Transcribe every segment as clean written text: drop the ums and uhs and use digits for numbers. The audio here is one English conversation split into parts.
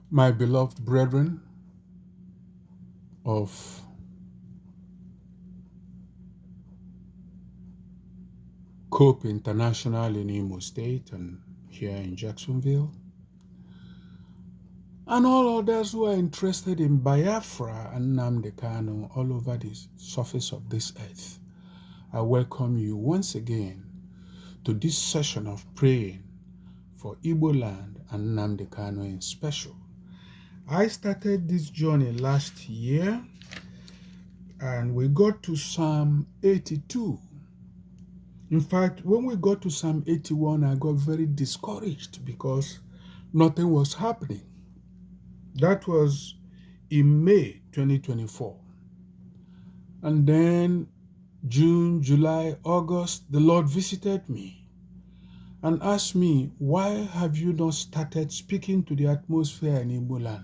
My beloved brethren of Cope International in Imo State and here in Jacksonville, and all others who are interested in Biafra and Nnamdi Kanu all over the surface of this earth, I welcome you once again to this session of praying for Igbo land and Nnamdi Kanu in special. I started this journey last year and we got to Psalm 82. In fact, when we got to Psalm 81, I got very discouraged because nothing was happening. That was in May 2024. And then June, July, August, the Lord visited me and asked me, why have you not started speaking to the atmosphere in Igbo land?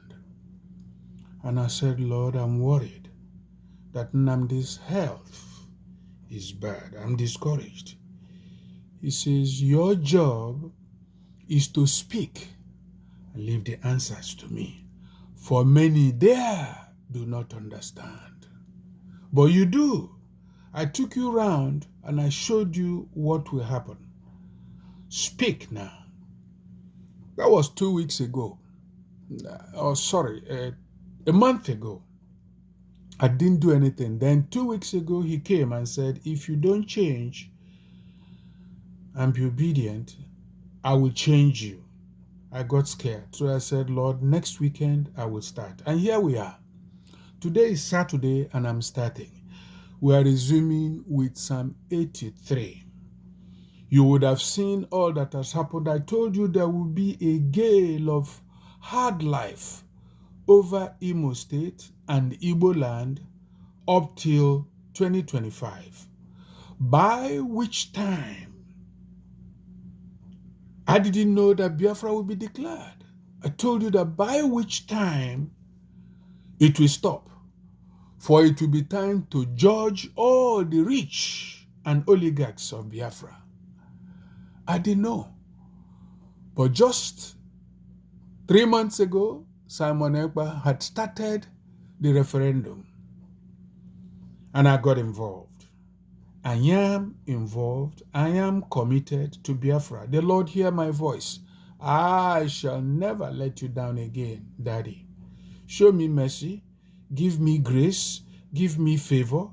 And I said, Lord, I'm worried that Nnamdi's health is bad. I'm discouraged. He says, your job is to speak and leave the answers to me. For many there do not understand. But you do. I took you round and I showed you what will happen. Speak now. That was 2 weeks ago. A month ago. I didn't do anything. Then 2 weeks ago, he came and said, if you don't change and be obedient, I will change you. I got scared. So I said, Lord, next weekend I will start. And here we are. Today is Saturday and I'm starting. We are resuming with Psalm 83. You would have seen all that has happened. I told you there will be a gale of hard life over Imo State and Igbo land up till 2025. By which time, I didn't know that Biafra will be declared. I told you that by which time it will stop. For it will be time to judge all the rich and oligarchs of Biafra. I didn't know. But just 3 months ago, Simon Ekpa had started the referendum. And I got involved. I am involved. I am committed to Biafra. The Lord hear my voice. I shall never let you down again, Daddy. Show me mercy. Give me grace. Give me favor.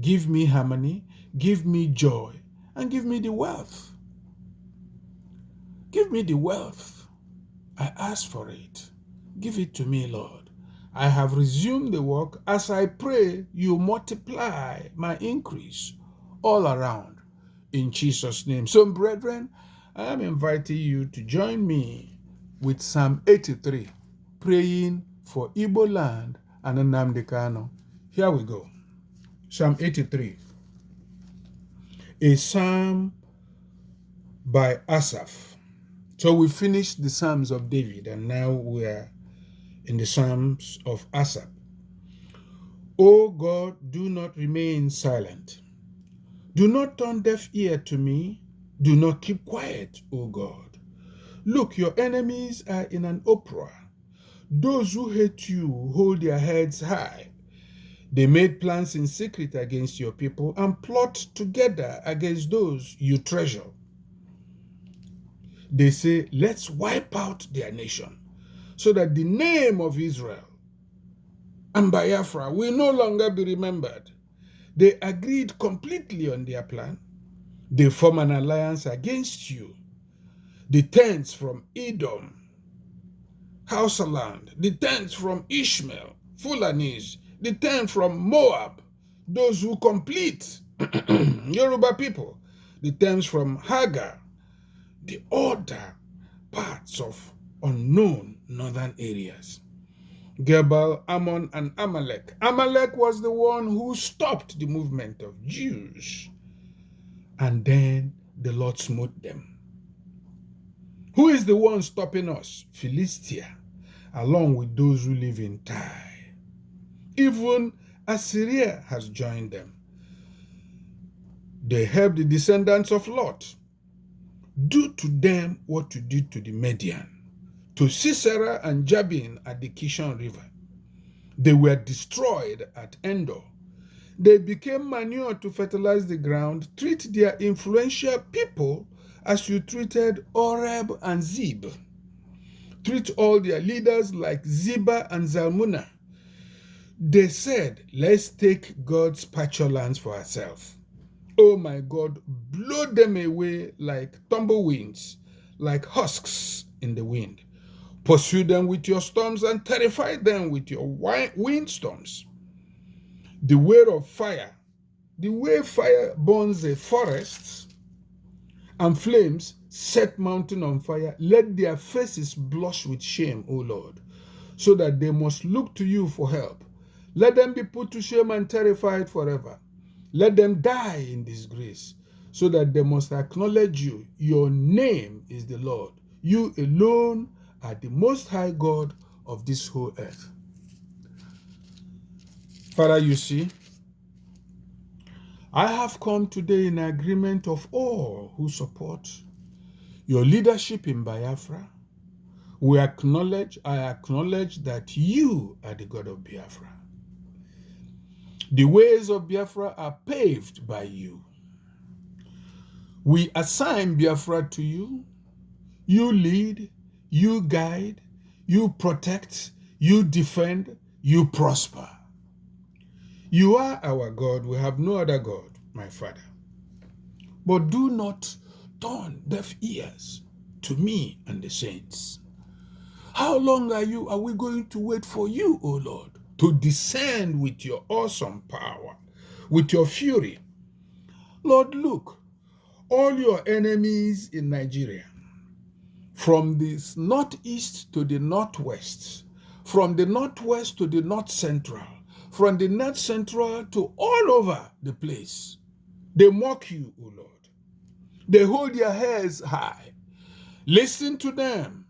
Give me harmony. Give me joy. And give me the wealth. Give me the wealth. I ask for it. Give it to me, Lord. I have resumed the work. As I pray, you multiply my increase all around in Jesus' name. So, brethren, I am inviting you to join me with Psalm 83, praying for Igbo land and Nnamdi Kanu. Here we go. Psalm 83, a psalm by Asaph. So we finished the Psalms of David, and now we are in the Psalms of Asaph. O God, do not remain silent. Do not turn deaf ear to me. Do not keep quiet, O God. Look, your enemies are in an uproar. Those who hate you hold their heads high. They made plans in secret against your people and plot together against those you treasure. They say, let's wipe out their nation so that the name of Israel and Biafra will no longer be remembered. They agreed completely on their plan. They form an alliance against you. The tents from Edom, Hausaland, the tents from Ishmael, Fulanis, the tents from Moab, those who complete Yoruba people, the tents from Hagar, the other parts of unknown northern areas. Gebal, Ammon, and Amalek. Amalek was the one who stopped the movement of Jews. And then the Lord smote them. Who is the one stopping us? Philistia, along with those who live in Tyre. Even Assyria has joined them. They help the descendants of Lot. Do to them what you did to the Median, to Sisera and Jabin at the Kishon River. They were destroyed at Endor. They became manure to fertilize the ground. Treat their influential people as you treated Oreb and Zeb. Treat all their leaders like Ziba and Zalmunna. They said, let's take God's pasture lands for ourselves. Oh my God, blow them away like tumbleweeds, like husks in the wind. Pursue them with your storms and terrify them with your windstorms. The way fire burns a forest and flames set mountain on fire, let their faces blush with shame, O Lord, so that they must look to you for help. Let them be put to shame and terrified forever. Let them die in disgrace, so that they must acknowledge you. Your name is the Lord. You alone are the most high God of this whole earth. Father, you see, I have come today in agreement of all who support your leadership in Biafra. I acknowledge that you are the God of Biafra. The ways of Biafra are paved by you. We assign Biafra to you. You lead, you guide, you protect, you defend, you prosper. You are our God. We have no other God, my Father. But do not turn deaf ears to me and the saints. How long are we going to wait for you, O Lord, to descend with your awesome power, with your fury? Lord, look, all your enemies in Nigeria, from the northeast to the northwest, from the northwest to the north central, from the north central to all over the place, they mock you, O Lord. They hold their heads high. Listen to them.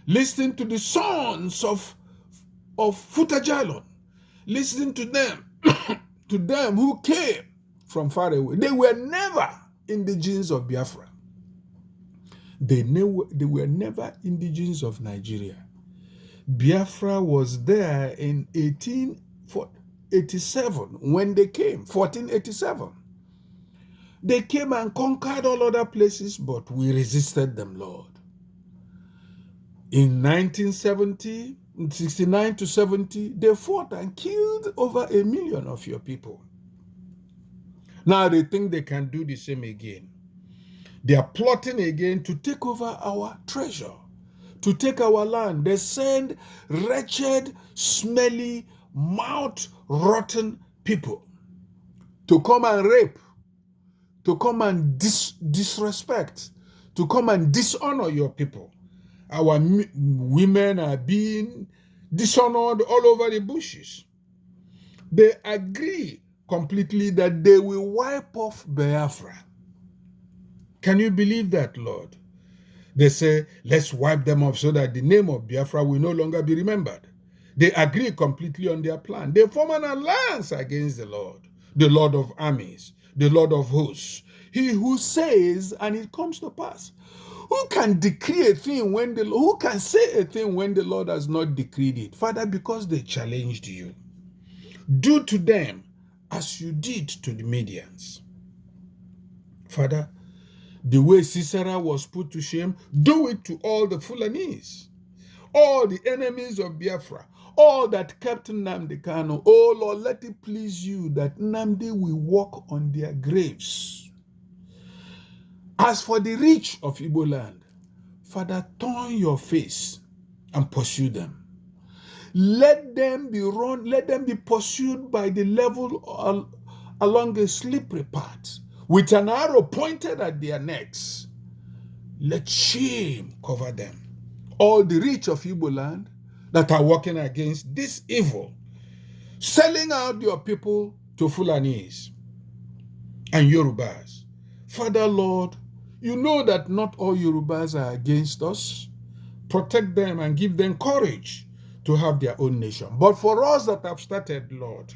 Listen to the sons of Futajalon. Listen to them, to them who came from far away. They were never indigenes of Biafra. They were never indigenes of Nigeria. Biafra was there in 1887 when they came, 1487. They came and conquered all other places, but we resisted them, Lord. In 1970, 69 to 70, they fought and killed over 1 million of your people. Now they think they can do the same again. They are plotting again to take over our treasure, to take our land. They send wretched, smelly, mouth-rotten people to come and rape, to come and disrespect, to come and dishonor your people. Our women are being dishonored all over the bushes. They agree completely that they will wipe off Biafra. Can you believe that, Lord? They say, let's wipe them off so that the name of Biafra will no longer be remembered. They agree completely on their plan. They form an alliance against the Lord of armies, the Lord of hosts. He who says, and it comes to pass. Who can decree a thing who can say a thing when the Lord has not decreed it? Father, because they challenged you, do to them as you did to the Medians. Father, the way Sisera was put to shame, do it to all the Fulanese, all the enemies of Biafra, all that kept Nnamdi Kanu. Oh Lord, let it please you that Nnamdi will walk on their graves. As for the rich of Igbo land, Father, turn your face and pursue them. Let them be pursued by the level along a slippery path, with an arrow pointed at their necks. Let shame cover them. All the rich of Igbo land that are working against this evil, selling out your people to Fulanese and Yorubas. Father, Lord, you know that not all Yorubas are against us. Protect them and give them courage to have their own nation. But for us that have started, Lord,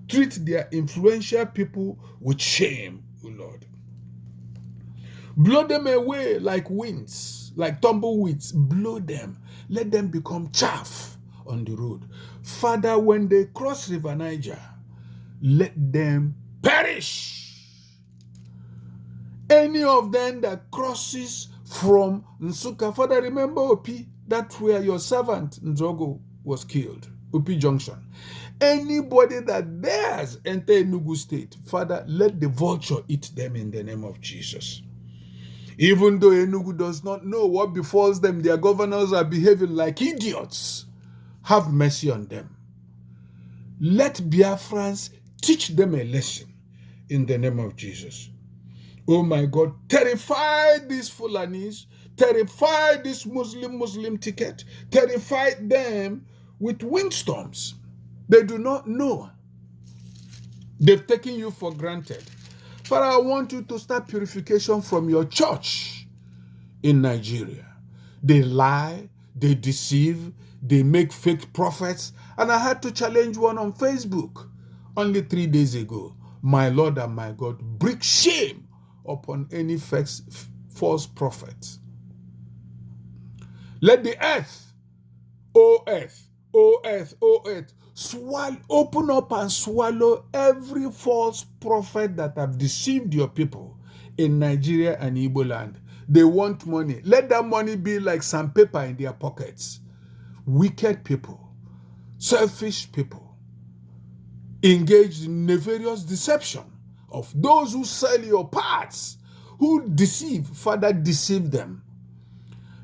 treat their influential people with shame, O Lord. Blow them away like winds. animals, like tumbleweeds, blow them. Let them become chaff on the road. Father, when they cross River Niger, let them perish. Any of them that crosses from Nsukka, Father, remember Opi, that's where your servant Nzogo was killed, Opi Junction. Anybody that dares enter Enugu State, Father, let the vulture eat them in the name of Jesus. Even though Enugu does not know what befalls them, their governors are behaving like idiots. Have mercy on them. Let Biafrans teach them a lesson in the name of Jesus. Oh my God, terrify these Fulanis, terrify this Muslim ticket, terrify them with windstorms. They do not know. They've taken you for granted. Father, I want you to start purification from your church in Nigeria. They lie, they deceive, they make fake prophets. And I had to challenge one on Facebook only 3 days ago. My Lord and my God, bring shame upon any false prophet. Let the earth, O earth, O earth, O earth, open up and swallow every false prophet that have deceived your people in Nigeria and Igbo land. They want money. Let that money be like sandpaper in their pockets. Wicked people, selfish people, engaged in nefarious deception of those who sell your parts, who deceive. Father, deceive them.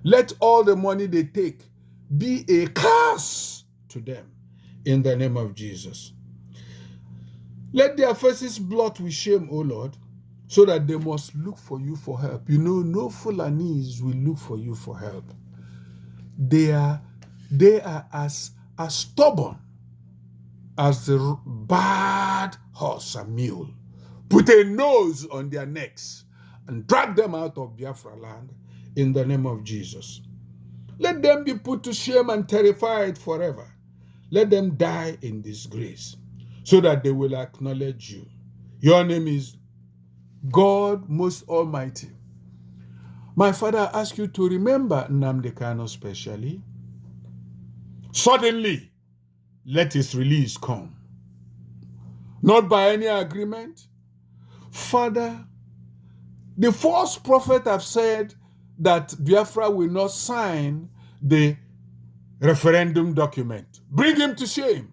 Let all the money they take be a curse to them in the name of Jesus. Let their faces blot with shame, O Lord, so that they must look for you for help. You know, no Fulanis will look for you for help. They are as stubborn as the bad horse and mule. Put a nose on their necks and drag them out of Biafra land in the name of Jesus. Let them be put to shame and terrified forever. Let them die in disgrace so that they will acknowledge you. Your name is God Most Almighty. My Father, I ask you to remember Nnamdi Kanu specially. Suddenly, let his release come. Not by any agreement. Father, the false prophet have said that Biafra will not sign the referendum document. Bring him to shame.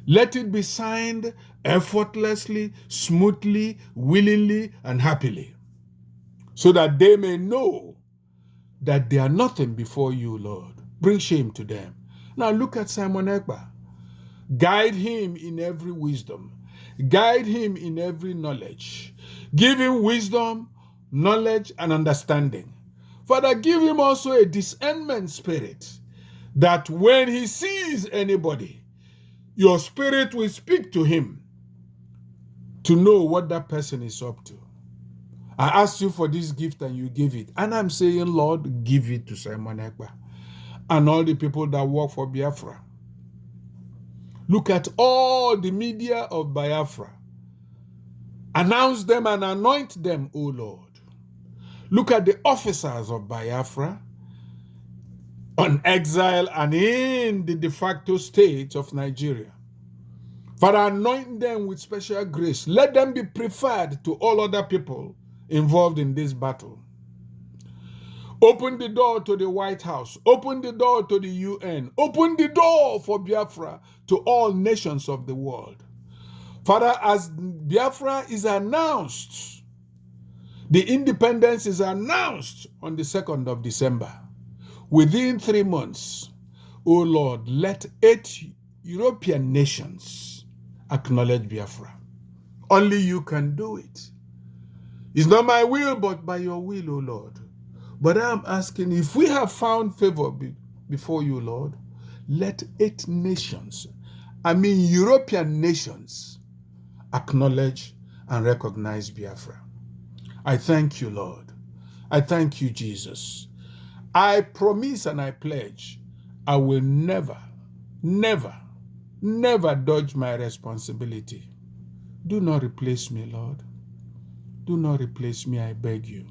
Let it be signed effortlessly, smoothly, willingly, and happily, so that they may know that they are nothing before you, Lord. Bring shame to them. Now look at Simon Ekpa. Guide him in every wisdom. Guide him in every knowledge. Give him wisdom, knowledge, and understanding. Father, give him also a discernment spirit, that when he sees anybody, your spirit will speak to him to know what that person is up to. I asked you for this gift and you gave it. And I'm saying, Lord, give it to Simon Ekpa and all the people that work for Biafra. Look at all the media of Biafra. Announce them and anoint them, O Lord. Look at the officers of Biafra on exile and in the de facto state of Nigeria. Father, anoint them with special grace. Let them be preferred to all other people involved in this battle. Open the door to the White House. Open the door to the UN. Open the door for Biafra to all nations of the world. Father, as Biafra is announced, the independence is announced on the 2nd of December. Within 3 months, O Lord, let 8 European nations acknowledge Biafra. Only you can do it. It's not my will, but by your will, O Lord. But I'm asking, if we have found favor before you, Lord, let 8 nations, European nations, acknowledge and recognize Biafra. I thank you, Lord. I thank you, Jesus. I promise and I pledge, I will never, never, never dodge my responsibility. Do not replace me, Lord. Do not replace me, I beg you.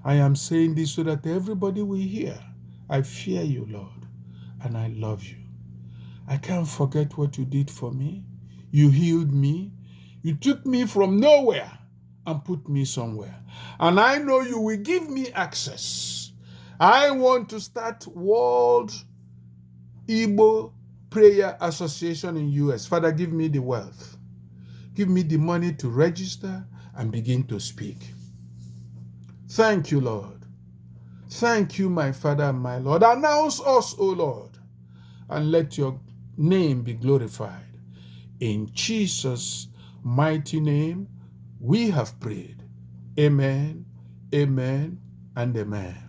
I am saying this so that everybody will hear. I fear you, Lord, and I love you. I can't forget what you did for me. You healed me. You took me from nowhere and put me somewhere. And I know you will give me access. I want to start World Igbo Prayer Association in US. Father, give me the wealth. Give me the money to register and begin to speak. Thank you, Lord. Thank you, my Father and my Lord. Announce us, O Lord, and let your name be glorified. In Jesus' mighty name, we have prayed. Amen, amen, and amen.